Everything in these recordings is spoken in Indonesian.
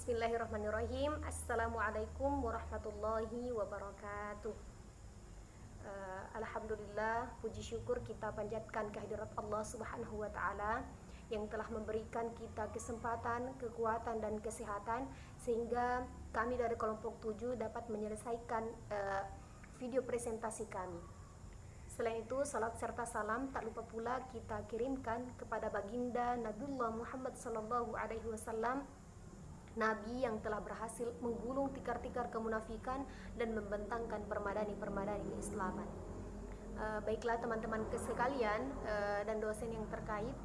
Bismillahirrahmanirrahim. Assalamualaikum warahmatullahi wabarakatuh. Alhamdulillah, puji syukur kita panjatkan kehadirat Allah Subhanahu wa taala yang telah memberikan kita kesempatan, kekuatan dan kesehatan sehingga kami dari kelompok 7 dapat menyelesaikan video presentasi kami. Selain itu, salat serta salam tak lupa pula kita kirimkan kepada baginda Nabiullah Muhammad sallallahu alaihi wasallam, Nabi yang telah berhasil menggulung tikar-tikar kemunafikan dan membentangkan permadani-permadani keislaman. Baiklah teman-teman sekalian dan dosen yang terkait,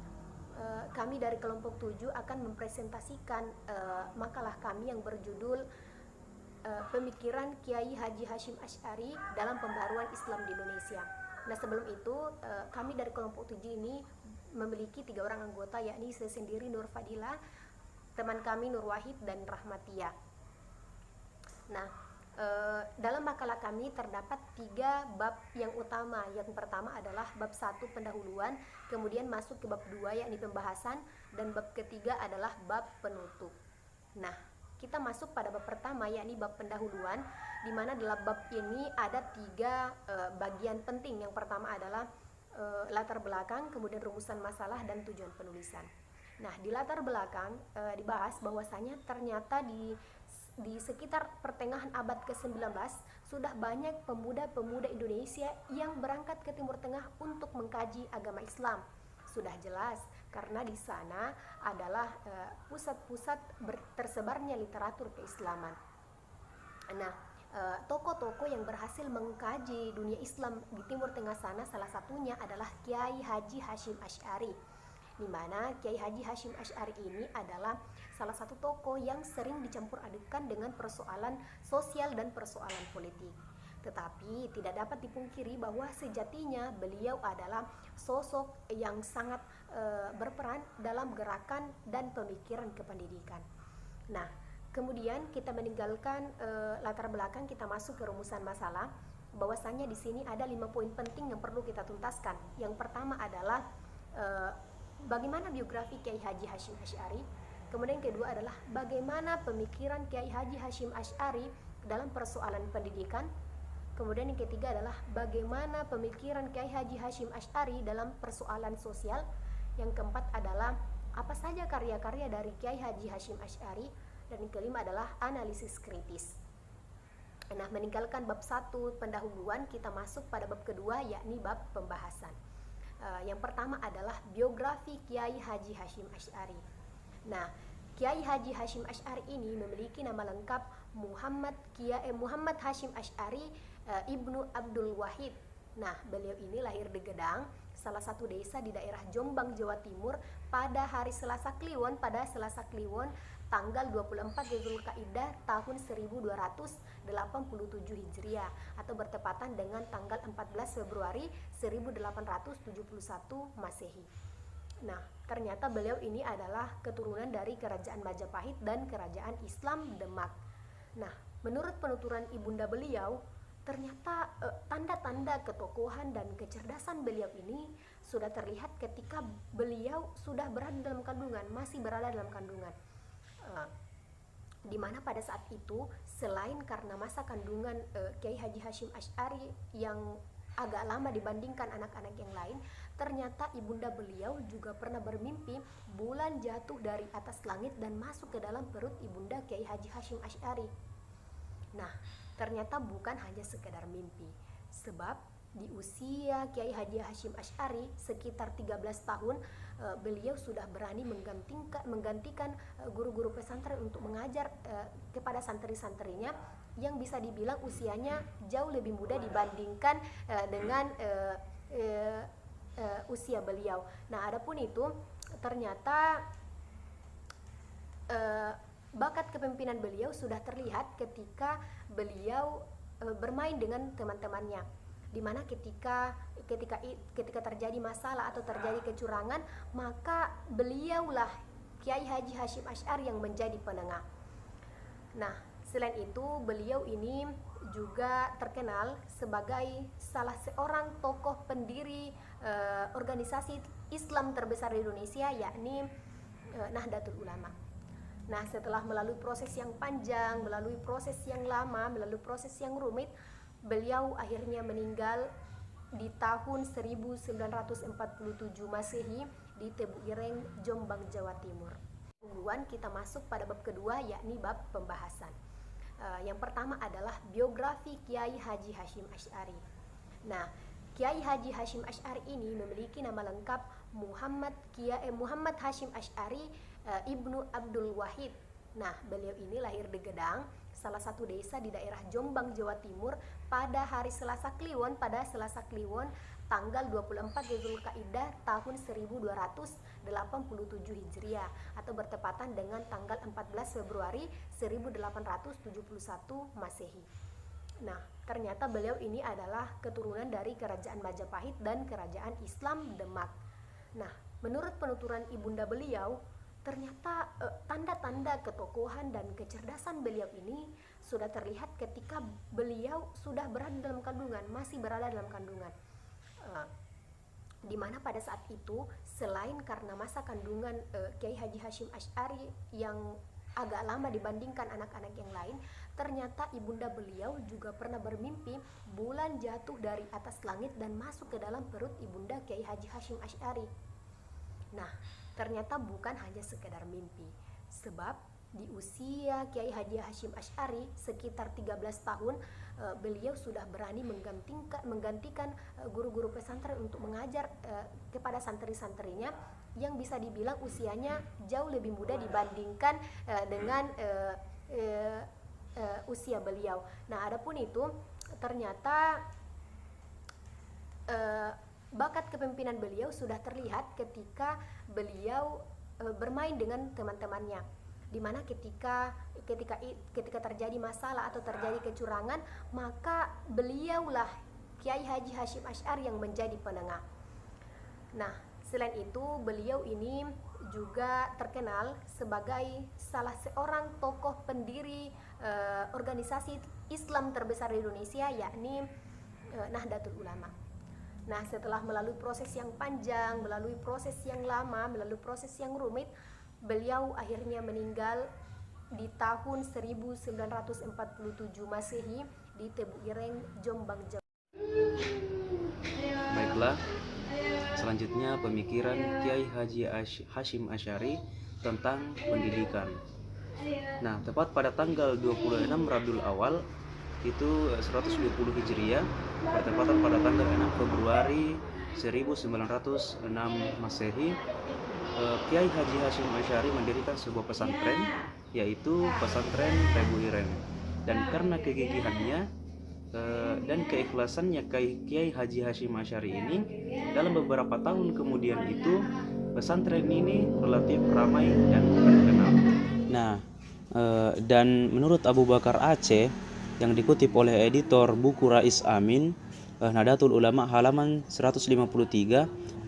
kami dari kelompok 7 akan mempresentasikan makalah kami yang berjudul Pemikiran Kiai Haji Hasyim Asy'ari dalam Pembaharuan Islam di Indonesia. Nah, sebelum itu kami dari kelompok 7 ini memiliki 3 orang anggota, yakni saya sendiri Nur Fadilah, teman kami Nur Wahid dan Rahmatia. Nah, dalam makalah kami terdapat 3 bab yang utama. Yang pertama adalah bab 1 pendahuluan, kemudian masuk ke bab 2 yakni pembahasan, dan bab ketiga adalah bab penutup. Nah, kita masuk pada bab pertama yakni bab pendahuluan, di mana dalam bab ini ada 3 bagian penting. Yang pertama adalah latar belakang, kemudian rumusan masalah dan tujuan penulisan. Nah, di latar belakang dibahas bahwasanya ternyata di sekitar pertengahan abad ke-19 sudah banyak pemuda-pemuda Indonesia yang berangkat ke Timur Tengah untuk mengkaji agama Islam. Sudah jelas karena di sana adalah pusat-pusat tersebarnya literatur keislaman. Nah, tokoh-tokoh yang berhasil mengkaji dunia Islam di Timur Tengah sana salah satunya adalah Kiai Haji Hasyim Asy'ari, di mana Kiai Haji Hasyim Asy'ari ini adalah salah satu tokoh yang sering dicampur adukan dengan persoalan sosial dan persoalan politik. Tetapi tidak dapat dipungkiri bahwa sejatinya beliau adalah sosok yang sangat berperan dalam gerakan dan pemikiran kependidikan. Nah, kemudian kita meninggalkan latar belakang, kita masuk ke rumusan masalah. Bahwasanya di sini ada 5 poin penting yang perlu kita tuntaskan. Yang pertama adalah bagaimana biografi Kiai Haji Hasyim Asy'ari. Kemudian yang kedua adalah bagaimana pemikiran Kiai Haji Hasyim Asy'ari dalam persoalan pendidikan. Kemudian yang ketiga adalah bagaimana pemikiran Kiai Haji Hasyim Asy'ari dalam persoalan sosial. Yang keempat adalah apa saja karya-karya dari Kiai Haji Hasyim Asy'ari. Dan yang kelima adalah analisis kritis. Nah, meninggalkan bab 1 pendahuluan, kita masuk pada bab kedua yakni bab pembahasan. Yang pertama adalah biografi Kiai Haji Hasyim Asy'ari. Nah, Kiai Haji Hasyim Asy'ari ini memiliki nama lengkap Muhammad Hasyim Asy'ari Ibnu Abdul Wahid. Nah, beliau ini lahir di Gedang, salah satu desa di daerah Jombang, Jawa Timur pada hari Selasa Kliwon, tanggal 24 Zulkaidah tahun 1287 Hijriah atau bertepatan dengan tanggal 14 Februari 1871 Masehi. Nah, ternyata beliau ini adalah keturunan dari Kerajaan Majapahit dan Kerajaan Islam Demak. Nah, menurut penuturan ibunda beliau, ternyata tanda-tanda ketokohan dan kecerdasan beliau ini sudah terlihat ketika beliau sudah masih berada dalam kandungan. Di mana pada saat itu selain karena masa kandungan Kiai Haji Hasyim Asy'ari yang agak lama dibandingkan anak-anak yang lain, ternyata ibunda beliau juga pernah bermimpi bulan jatuh dari atas langit dan masuk ke dalam perut ibunda Kiai Haji Hasyim Asy'ari. Nah, ternyata bukan hanya sekedar mimpi, sebab di usia Kiai Haji Hasyim Asy'ari sekitar 13 tahun beliau sudah berani menggantikan guru-guru pesantren untuk mengajar kepada santri-santrinya yang bisa dibilang usianya jauh lebih muda dibandingkan dengan usia beliau. Nah, adapun itu ternyata bakat kepemimpinan beliau sudah terlihat ketika beliau bermain dengan teman-temannya, di mana ketika terjadi masalah atau terjadi kecurangan, maka beliaulah Kiai Haji Hasyim Asy'ari yang menjadi penengah. Nah, selain itu beliau ini juga terkenal sebagai salah seorang tokoh pendiri organisasi Islam terbesar di Indonesia, yakni Nahdlatul Ulama. Nah, setelah melalui proses yang panjang, melalui proses yang lama, melalui proses yang rumit, beliau akhirnya meninggal di tahun 1947 Masehi di Tebu Ireng, Jombang, Jawa Timur. Duluan kita masuk pada bab kedua, yakni bab pembahasan. Yang pertama adalah biografi Kiai Haji Hasyim Asy'ari. Nah, Kiai Haji Hasyim Asy'ari ini memiliki nama lengkap Muhammad Hasyim Asy'ari Ibnu Abdul Wahid. Nah, beliau ini lahir di Gedang, salah satu desa di daerah Jombang, Jawa Timur pada hari Selasa Kliwon, tanggal 24 Zulkaidah tahun 1287 Hijriah atau bertepatan dengan tanggal 14 Februari 1871 Masehi. Nah, ternyata beliau ini adalah keturunan dari Kerajaan Majapahit dan Kerajaan Islam Demak. Nah, menurut penuturan ibunda beliau, ternyata tanda-tanda ketokohan dan kecerdasan beliau ini sudah terlihat ketika beliau sudah berada dalam kandungan, masih berada dalam kandungan. Di mana pada saat itu, selain karena masa kandungan Kiai Haji Hasyim Asy'ari yang agak lama dibandingkan anak-anak yang lain, ternyata ibunda beliau juga pernah bermimpi bulan jatuh dari atas langit dan masuk ke dalam perut ibunda Kiai Haji Hasyim Asy'ari. Nah, ternyata bukan hanya sekedar mimpi, sebab di usia Kiai Haji Hasyim Asy'ari sekitar 13 tahun, beliau sudah berani menggantikan guru-guru pesantren untuk mengajar kepada santri-santrinya yang bisa dibilang usianya jauh lebih muda dibandingkan dengan usia beliau. Nah, adapun itu ternyata bakat kepemimpinan beliau sudah terlihat ketika beliau bermain dengan teman-temannya, di mana ketika terjadi masalah atau terjadi kecurangan, maka beliaulah Kiai Haji Hasyim Asy'ari yang menjadi penengah. Nah, selain itu beliau ini juga terkenal sebagai salah seorang tokoh pendiri organisasi Islam terbesar di Indonesia, yakni Nahdlatul Ulama. Nah, setelah melalui proses yang panjang, melalui proses yang lama, melalui proses yang rumit, beliau akhirnya meninggal di tahun 1947 Masehi di Tebu Ireng, Jombang, Jawa. Baiklah, selanjutnya pemikiran Kiai Haji Hasyim Asy'ari tentang pendidikan. Nah, tepat pada tanggal 26 Rabiul Awal itu 120 Hijriah, bertepatan pada tanggal 6 Februari 1906 Masehi, Kiai Haji Hasyim Asy'ari mendirikan sebuah pesantren, yaitu pesantren Tebu Ireng. Dan karena kegigihannya dan keikhlasannya Kiai Haji Hasyim Asy'ari ini, dalam beberapa tahun kemudian itu pesantren ini relatif ramai dan terkenal. Nah, dan menurut Abu Bakar Aceh yang dikutip oleh editor buku Rais Amin, Nahdlatul Ulama halaman 153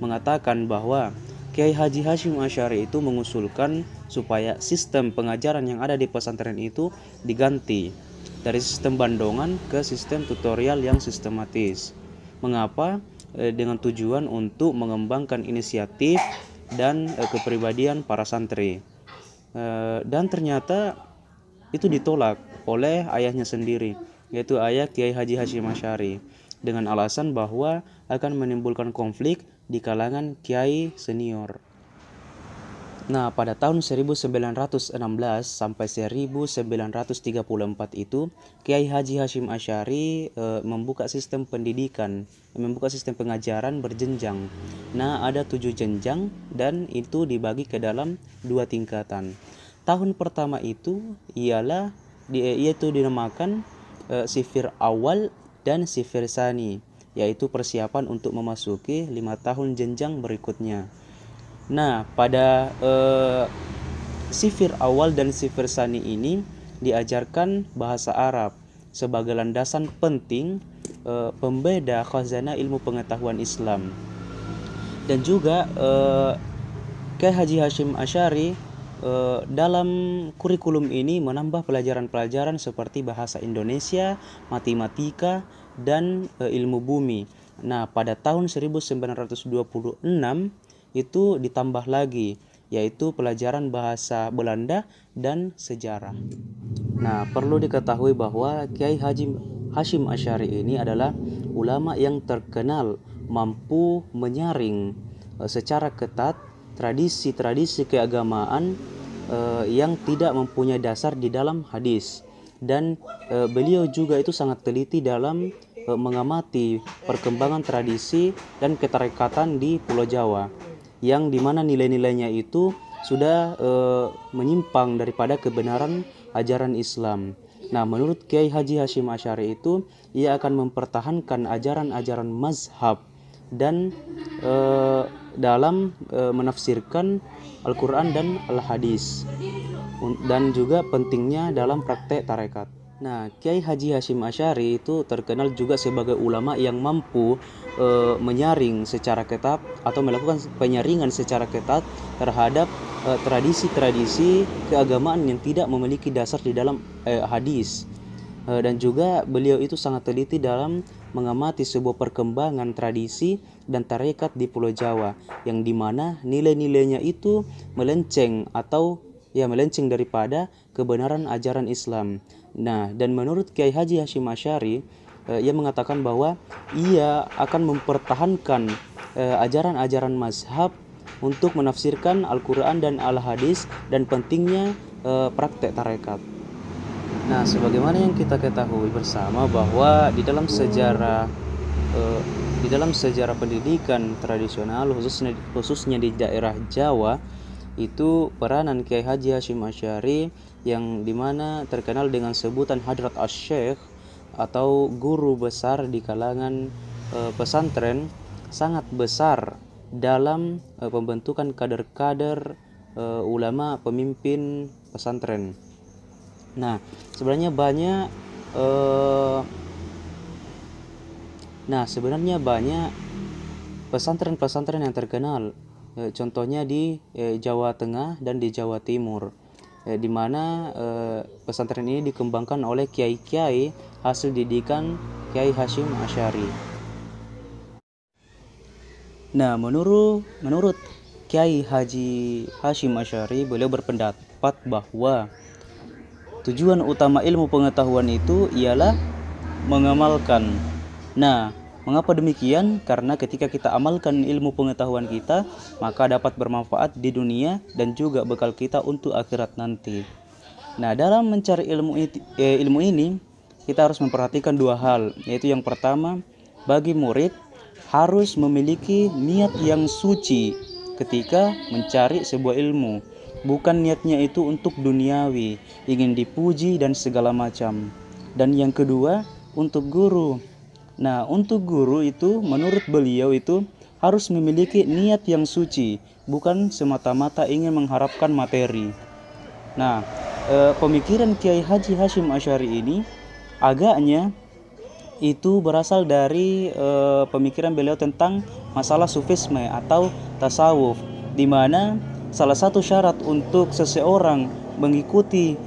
mengatakan bahwa Kiai Haji Hasyim Asy'ari itu mengusulkan supaya sistem pengajaran yang ada di pesantren itu diganti dari sistem bandongan ke sistem tutorial yang sistematis. Mengapa? Dengan tujuan untuk mengembangkan inisiatif dan kepribadian para santri. Dan ternyata itu ditolak oleh ayahnya sendiri, yaitu ayah Kiai Haji Hasyim Asy'ari, dengan alasan bahwa akan menimbulkan konflik di kalangan kiai senior. Nah, pada tahun 1916 sampai 1934 itu, Kiai Haji Hasyim Asy'ari membuka sistem pengajaran berjenjang. Nah, ada 7 jenjang dan itu dibagi ke dalam 2 tingkatan. Tahun pertama itu yaitu dinamakan sifir awal dan sifir sani, yaitu persiapan untuk memasuki 5 tahun jenjang berikutnya. Nah, pada sifir awal dan sifir sani ini diajarkan bahasa Arab sebagai landasan penting pembeda khazanah ilmu pengetahuan Islam. Dan juga Kiai Haji Hasyim Asy'ari dalam kurikulum ini menambah pelajaran-pelajaran seperti bahasa Indonesia, matematika, dan ilmu bumi. Nah, pada tahun 1926 itu ditambah lagi yaitu pelajaran bahasa Belanda dan sejarah. Nah, perlu diketahui bahwa Kiai Haji Hashim Asy'ari ini adalah ulama yang terkenal mampu menyaring secara ketat tradisi-tradisi keagamaan yang tidak mempunyai dasar di dalam hadis, dan beliau juga itu sangat teliti dalam mengamati perkembangan tradisi dan ketarikatan di Pulau Jawa, yang dimana nilai-nilainya itu sudah menyimpang daripada kebenaran ajaran Islam. Nah, menurut Kiai Haji Hashim Asy'ari itu, ia akan mempertahankan ajaran-ajaran mazhab dan dalam menafsirkan Al-Quran dan Al-Hadis, dan juga pentingnya dalam praktek tarekat. Nah, Kiai Haji Hashim Asy'ari itu terkenal juga sebagai ulama yang mampu menyaring secara ketat atau melakukan penyaringan secara ketat terhadap tradisi-tradisi keagamaan yang tidak memiliki dasar di dalam hadis. Dan juga beliau itu sangat teliti dalam mengamati sebuah perkembangan tradisi dan tarekat di Pulau Jawa, yang dimana nilai-nilainya itu melenceng daripada kebenaran ajaran Islam. Nah, dan menurut Kiai Haji Hashim Asy'ari, ia mengatakan bahwa ia akan mempertahankan ajaran-ajaran mazhab untuk menafsirkan Al-Quran dan Al-Hadis, dan pentingnya praktek tarekat. Nah, sebagaimana yang kita ketahui bersama bahwa di dalam sejarah pendidikan tradisional khususnya di daerah Jawa itu, peranan Kiai Haji Hashim Asy'ari yang dimana terkenal dengan sebutan Hadrat Asy-Syaikh atau guru besar di kalangan pesantren sangat besar dalam pembentukan kader-kader ulama pemimpin pesantren. Nah, sebenarnya banyak pesantren-pesantren yang terkenal, contohnya di Jawa Tengah dan di Jawa Timur, di mana pesantren ini dikembangkan oleh kiai-kiai hasil didikan Kiai Hashim Asy'ari. Nah, menurut Kiai Haji Hashim Asy'ari, beliau berpendapat bahwa tujuan utama ilmu pengetahuan itu ialah mengamalkan. Nah, mengapa demikian? Karena ketika kita amalkan ilmu pengetahuan kita, maka dapat bermanfaat di dunia dan juga bekal kita untuk akhirat nanti. Nah, dalam mencari ilmu ini, kita harus memperhatikan dua hal, yaitu yang pertama, bagi murid harus memiliki niat yang suci ketika mencari sebuah ilmu. Bukan niatnya itu untuk duniawi, ingin dipuji dan segala macam. Dan yang kedua, untuk guru. Nah, untuk guru itu menurut beliau itu harus memiliki niat yang suci, bukan semata-mata ingin mengharapkan materi. Nah, pemikiran Kiai Haji Hashim Asy'ari ini agaknya itu berasal dari pemikiran beliau tentang masalah sufisme atau tasawuf, di mana salah satu syarat untuk seseorang mengikuti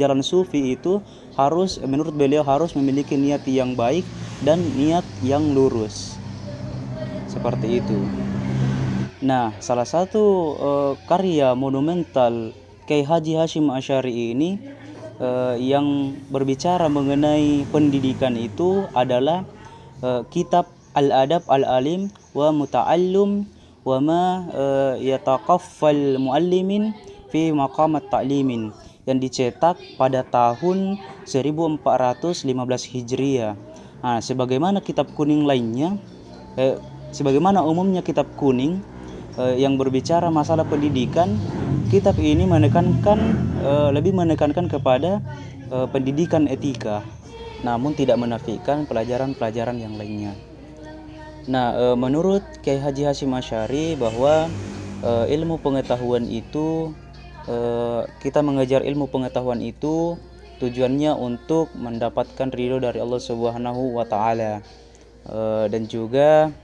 jalan sufi itu harus, menurut beliau, harus memiliki niat yang baik dan niat yang lurus. Seperti itu. Nah, salah satu karya monumental Kiai Haji Hashim Asy'ari ini yang berbicara mengenai pendidikan itu adalah kitab Al-Adab Al-Alim wa Muta'allum wa ma yataqaffal muallimin fi maqamat ta'limin, yang dicetak pada tahun 1415 Hijriah. Nah, sebagaimana kitab kuning lainnya, sebagaimana umumnya kitab kuning yang berbicara masalah pendidikan, kitab ini lebih menekankan kepada pendidikan etika, namun tidak menafikan pelajaran-pelajaran yang lainnya. Nah, menurut Kiai Haji Hashim Asy'ari bahwa ilmu pengetahuan itu, kita mengejar ilmu pengetahuan itu tujuannya untuk mendapatkan ridho dari Allah Subhanahu wa Ta'ala, dan juga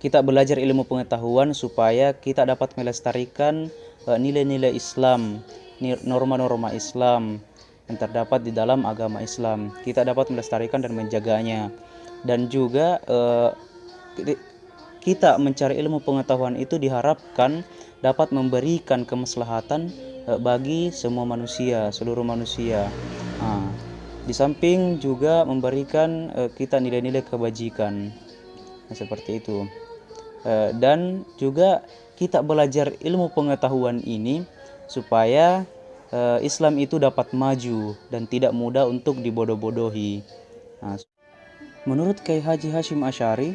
kita belajar ilmu pengetahuan supaya kita dapat melestarikan nilai-nilai Islam, norma-norma Islam yang terdapat di dalam agama Islam. Kita dapat melestarikan dan menjaganya. Dan juga kita mencari ilmu pengetahuan itu diharapkan dapat memberikan kemaslahatan bagi semua manusia, seluruh manusia. Di samping juga memberikan kita nilai-nilai kebajikan. Seperti itu. Dan juga kita belajar ilmu pengetahuan ini supaya Islam itu dapat maju dan tidak mudah untuk dibodoh-bodohi. Menurut Kiai Haji Hashim Asy'ari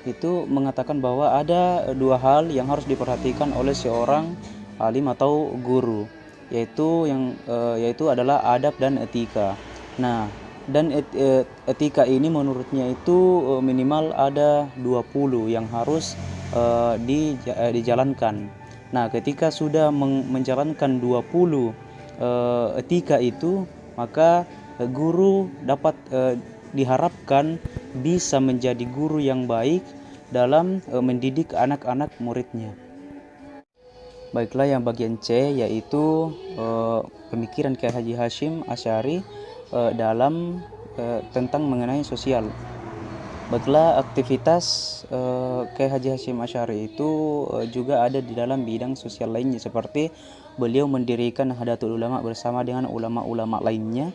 itu mengatakan bahwa ada dua hal yang harus diperhatikan oleh seorang alim atau guru, yaitu adalah adab dan etika. Nah, dan etika ini menurutnya itu minimal ada 20 yang harus dijalankan. Nah, ketika sudah menjalankan 20 etika itu, maka guru dapat diharapkan bisa menjadi guru yang baik dalam mendidik anak-anak muridnya. Baiklah, yang bagian C yaitu pemikiran Kiai Haji Hashim Asy'ari dalam tentang mengenai sosial. Baiklah, aktivitas Kiai Haji Hashim Asy'ari itu juga ada di dalam bidang sosial lainnya, seperti beliau mendirikan Nahdlatul Ulama bersama dengan ulama-ulama lainnya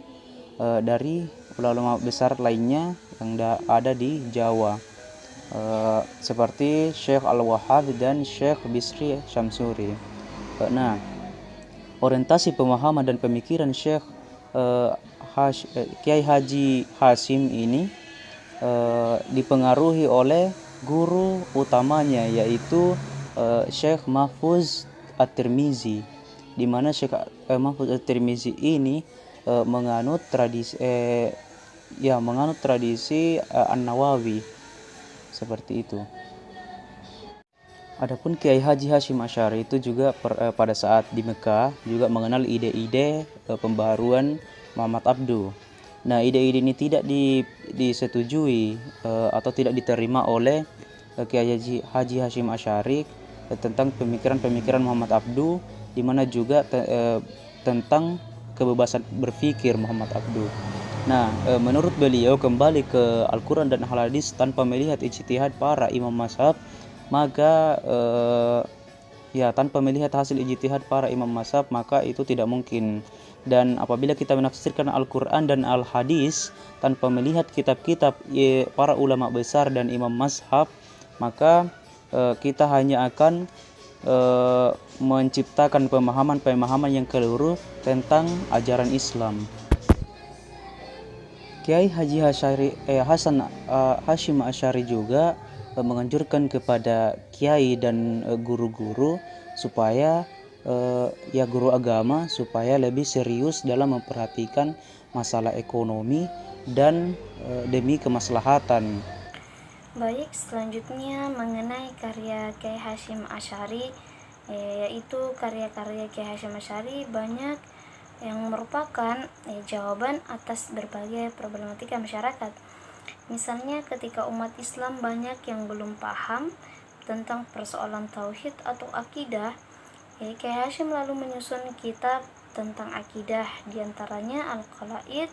dari ulama besar lainnya yang ada di Jawa, seperti Syekh Al-Wahhab dan Syekh Bisri Syamsuri. Nah, orientasi pemahaman dan pemikiran Syekh Kiai Haji Hashim ini dipengaruhi oleh guru utamanya, yaitu Syekh Mahfuz At-Tirmizi, di mana Syekh Mahfuz At-Tirmizi ini menganut tradisi An-Nawawi, seperti itu. Adapun Kiai Haji Hashim Asy'ari itu juga pada saat di Mekah juga mengenal ide-ide pembaharuan Muhammad Abduh. Nah, ide-ide ini tidak disetujui atau tidak diterima oleh Kiai Haji Hashim Asy'ari tentang pemikiran-pemikiran Muhammad Abduh, di mana juga tentang kebebasan berpikir Muhammad Abduh. Nah, menurut beliau kembali ke Al-Quran dan Al-Hadis tanpa melihat ijtihad para imam mazhab, maka tanpa melihat hasil ijtihad para imam mazhab, maka itu tidak mungkin. Dan apabila kita menafsirkan Al-Quran dan Al-Hadis tanpa melihat kitab-kitab para ulama besar dan imam mazhab, maka kita hanya akan menciptakan pemahaman yang keliru tentang ajaran Islam. Kiai Haji Hashim Asy'ari juga menganjurkan kepada kiai dan guru-guru supaya guru agama supaya lebih serius dalam memperhatikan masalah ekonomi dan demi kemaslahatan. Baik, selanjutnya mengenai karya Kiai Hashim Asy'ari, yaitu karya-karya Kiai Hashim Asy'ari banyak yang merupakan jawaban atas berbagai problematika masyarakat. Misalnya ketika umat Islam banyak yang belum paham tentang persoalan tauhid atau akidah, Kiai Hashim lalu menyusun kitab tentang akidah, diantaranya Al-Qala'id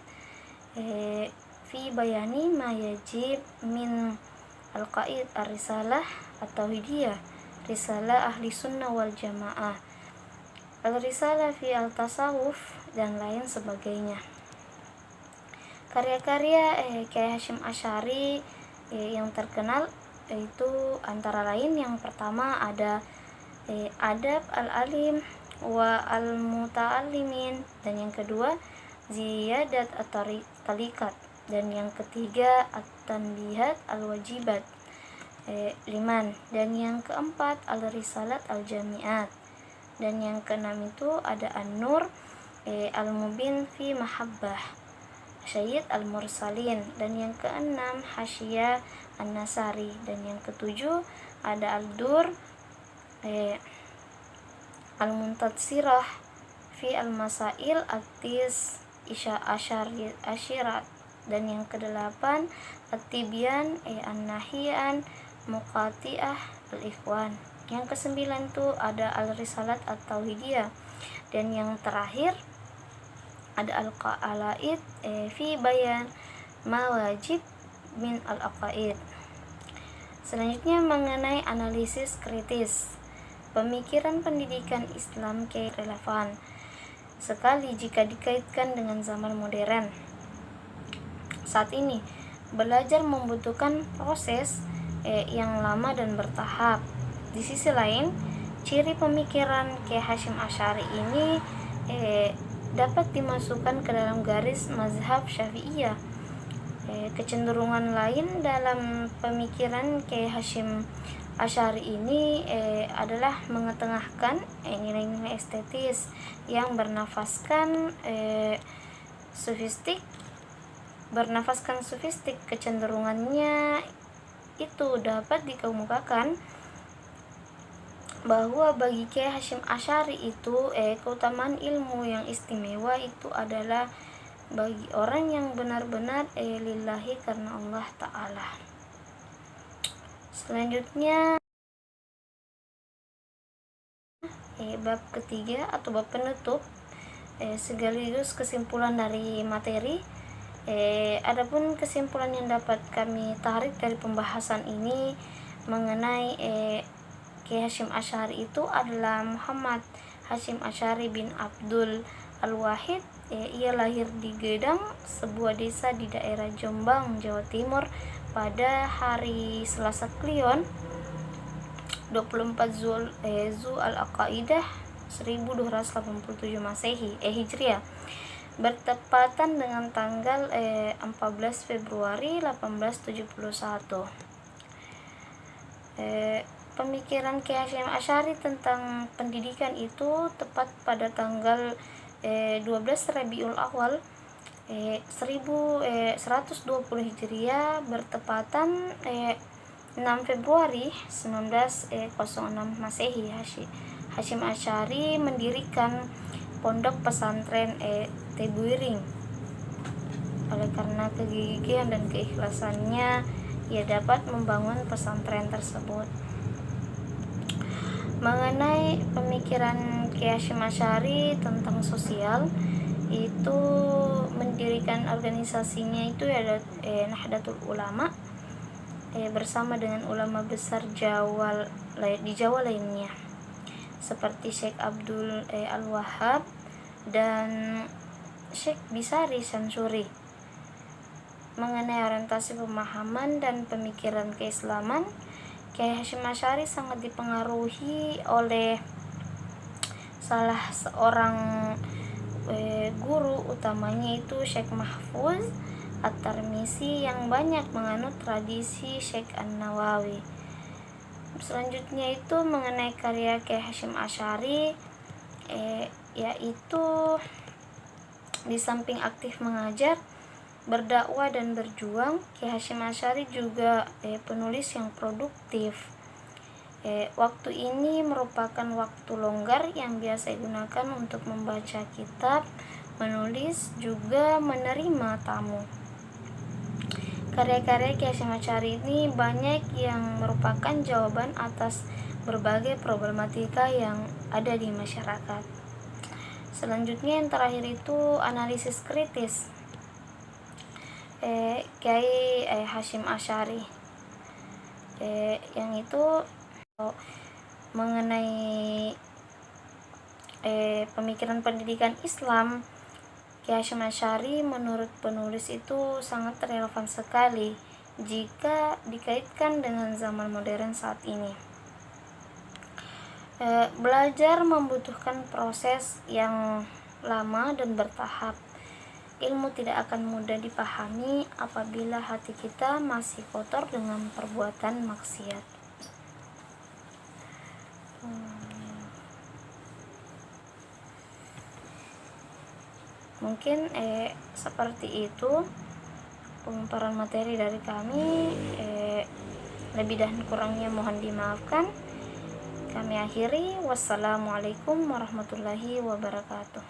fi bayani ma yajib min Al-Qaid Ar-Risalah atau Hidiyah, Risalah Ahli Sunnah wal Jamaah, Al-Risalah fi Al-Tasawuf, dan lain sebagainya. Karya-karya Kiai Hashim Asy'ari yang terkenal yaitu antara lain yang pertama ada Adab Al-Alim wa Al-Muta'allimin, dan yang kedua Ziyadat At-Tariqat, dan yang ketiga At-Tanbihat Al-Wajibat Liman, dan yang keempat Al-Risalat Al-Jami'at, dan yang keenam itu ada An-Nur Al-Mubin fi Mahabbah Syed Al-Mursalin, dan yang keenam Hasyiyah An-Nasari, dan yang ketujuh ada Al-Dur Al-Muntatsirah fi Al-Masail At-Tis Asyirat, dan yang kedelapan At-Tibyan An-Nahiyan Muqati'ah Al-Ikhwan. Yang kesembilan itu ada Al-Risalat At-Tauhidiyah, dan yang terakhir ada Al-Qala'id fi bayan ma wajib min al-aqaid. Selanjutnya mengenai analisis kritis. Pemikiran pendidikan Islam relevan sekali jika dikaitkan dengan zaman modern. Saat ini, belajar membutuhkan proses yang lama dan bertahap. Di sisi lain, ciri pemikiran Kiai Hasyim Asy'ari ini dapat dimasukkan ke dalam garis mazhab Syafi'iyah. Kecenderungan lain dalam pemikiran Kiai Hasyim Asy'ari ini adalah mengetengahkan nilai-nilai estetis yang bernafaskan sufistik. Kecenderungannya itu dapat dikemukakan bahwa bagi Kiai Hasyim Asy'ari itu keutamaan ilmu yang istimewa itu adalah bagi orang yang benar-benar lillahi karena Allah Ta'ala. Selanjutnya bab ketiga atau bab penutup sekaligus kesimpulan dari materi. Adapun kesimpulan yang dapat kami tarik dari pembahasan ini mengenai Kiai Hasyim Asy'ari itu adalah Muhammad Hasyim Asy'ari bin Abdul Al-Wahid. Ia lahir di Gedang, sebuah desa di daerah Jombang, Jawa Timur pada hari Selasa Kliwon 24 Zul Al-Qaidah 1287 Masehi Hijriah, bertepatan dengan tanggal 14 Februari 1871. Pemikiran Kiai Hasyim Asy'ari tentang pendidikan itu tepat pada tanggal 12 Rabiul Awal 1120 Hijriah, bertepatan 6 Februari 1906 Masehi. Hasyim Asy'ari mendirikan pondok pesantren Tebuiring. Oleh karena kegigihan dan keikhlasannya, ia dapat membangun pesantren tersebut. Mengenai pemikiran Kiai Hasyim Asy'ari tentang sosial, itu mendirikan organisasinya itu ya Nahdlatul Ulama bersama dengan ulama besar di Jawa lainnya seperti Syekh Abdul Al-Wahhab dan Syekh Bisari Syamsuri. Mengenai orientasi pemahaman dan pemikiran keislaman, Kiai Hasyim Asy'ari sangat dipengaruhi oleh salah seorang guru utamanya itu Syekh Mahfuz At-Tirmizi yang banyak menganut tradisi Syekh An-Nawawi. Selanjutnya itu mengenai karya Kiai Hasyim Asy'ari, yaitu di samping aktif mengajar, berdakwah dan berjuang, Kiai Hasyim Asy'ari juga penulis yang produktif. Waktu ini merupakan waktu longgar yang biasa digunakan untuk membaca kitab, menulis, juga menerima tamu. Karya-karya Kiai Hasyim Asy'ari ini banyak yang merupakan jawaban atas berbagai problematika yang ada di masyarakat. Selanjutnya yang terakhir itu analisis kritis Kiai Hasyim Asy'ari, yang itu mengenai pemikiran pendidikan Islam. Kiai Hasyim Asy'ari menurut penulis itu sangat relevan sekali jika dikaitkan dengan zaman modern saat ini. Belajar membutuhkan proses yang lama dan bertahap. Ilmu tidak akan mudah dipahami apabila hati kita masih kotor dengan perbuatan maksiat. Mungkin seperti itu pemaparan materi dari kami. Lebih dan kurangnya mohon dimaafkan. Kami akhiri. Wassalamualaikum warahmatullahi wabarakatuh.